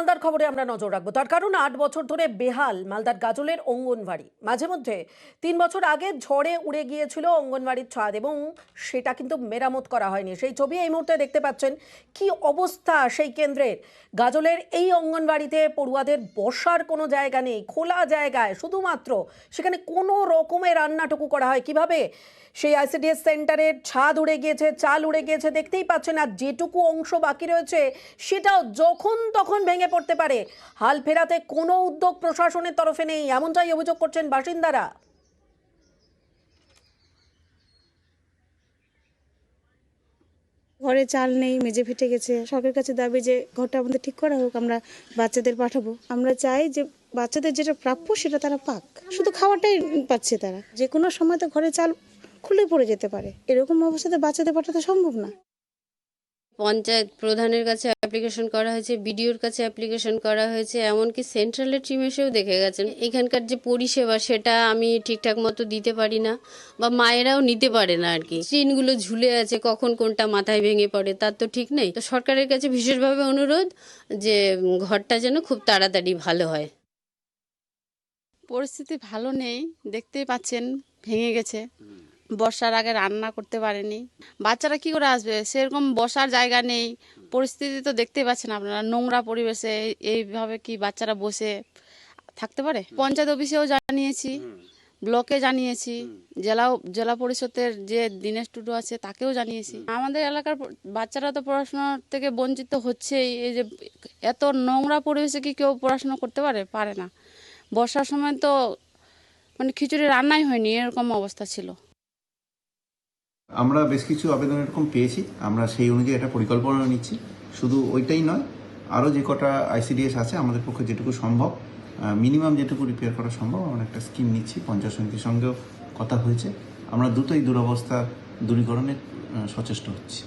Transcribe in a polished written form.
মালদার খবরে আমরা নজর রাখবো, তার কারণ ৮ বছর ধরে বেহাল মালদার গাজলের অঙ্গনবাড়ি। মাঝে মধ্যে ৩ বছর আগে ঝড়ে উড়ে গিয়েছিল অঙ্গনবাড়ির ছাদ এবং সেটা কিন্তু মেরামত করা হয়নি। সেই ছবি এই মুহূর্তে দেখতে পাচ্ছেন। কি অবস্থা সেই কেন্দ্রের। গাজলের এই অঙ্গনবাড়িতে পড়ুয়াদের বসার কোনো জায়গা নেই, খোলা জায়গায় শুধুমাত্র সেখানে কোনো রকমের রান্নাটুকু করা হয় কিভাবে। সেই আইসিডিএস সেন্টারের ছাদ উড়ে গিয়েছে, চাল উড়ে গিয়েছে, দেখতেই পাচ্ছেন। আর যেটুকু অংশ বাকি রয়েছে সেটাও যখন তখন ভেঙে পড়তে পারে। হাল ফেরাতে কোনো উদ্যোগ প্রশাসনের তরফে নেই, এমনটাই অভিযোগ করছেন বাসিন্দারা। ঘরে চাল নেই, মেঝে ফেটে গেছে। সরকারের কাছে দাবি যে ঘরটা আমাদের ঠিক করা হোক, আমরা বাচ্চাদের পাঠাবো। আমরা চাই যে বাচ্চাদের যেটা প্রাপ্য সেটা তারা পাক, শুধু খাওয়াটাই পাচ্ছে তারা। যে কোনো সময় তো ঘরে চাল খুলে পড়ে যেতে পারে, এরকম অবস্থাতে বাচ্চাদের পাঠাতে সম্ভব না। পঞ্চায়েত প্রধানের কাছে অ্যাপ্লিকেশন করা হয়েছে, বিডিওর কাছে অ্যাপ্লিকেশন করা হয়েছে, এমনকি সেন্ট্রালের টিম এসেও দেখে গেছেন। এখানকার যে পরিষেবা সেটা আমি ঠিকঠাক মতো দিতে পারি না, বা মায়েরাও নিতে পারে না আর কি। ট্রেনগুলো ঝুলে আছে, কখন কোনটা মাথায় ভেঙে পড়ে তার তো ঠিক নেই। তো সরকারের কাছে বিশেষভাবে অনুরোধ যে ঘরটা যেন খুব তাড়াতাড়ি ভালো হয়। পরিস্থিতি ভালো নেই, দেখতেই পাচ্ছেন ভেঙে গেছে। বর্ষার আগে রান্না করতে পারেনি, বাচ্চারা কি করে আসবে, সেরকম বসার জায়গা নেই। পরিস্থিতি তো দেখতেই পাচ্ছেন আপনারা, নোংরা পরিবেশে এইভাবে কি বাচ্চারা বসে থাকতে পারে। পঞ্চায়েত অফিসেও জানিয়েছি, ব্লকে জানিয়েছি, জেলা পরিষদের যে দীনেশ টুডু আছে তাকেও জানিয়েছি। আমাদের এলাকার বাচ্চারা তো পড়াশোনা থেকে বঞ্চিত হচ্ছেই। এই যে এত নোংরা পরিবেশে কি কেউ পড়াশোনা করতে পারে না। বর্ষার সময় তো মানে খিচুড়ি রান্নাই হয়নি, এরকম অবস্থা ছিল। আমরা বেশ কিছু আবেদন এরকম পেয়েছি, আমরা সেই অনুযায়ী একটা পরিকল্পনা নিচ্ছি। শুধু ওইটাই নয়, আরও যে কটা আইসিডিএস আছে আমাদের পক্ষে যেটুকু সম্ভব, মিনিমাম যেটুকু রিপেয়ার করা সম্ভব, আমরা একটা স্কিম নিচ্ছি। পঞ্চায়েত সমিতির সঙ্গেও কথা হয়েছে, আমরা দ্রুতই দুরবস্থা দূরীকরণে সচেষ্ট হচ্ছি।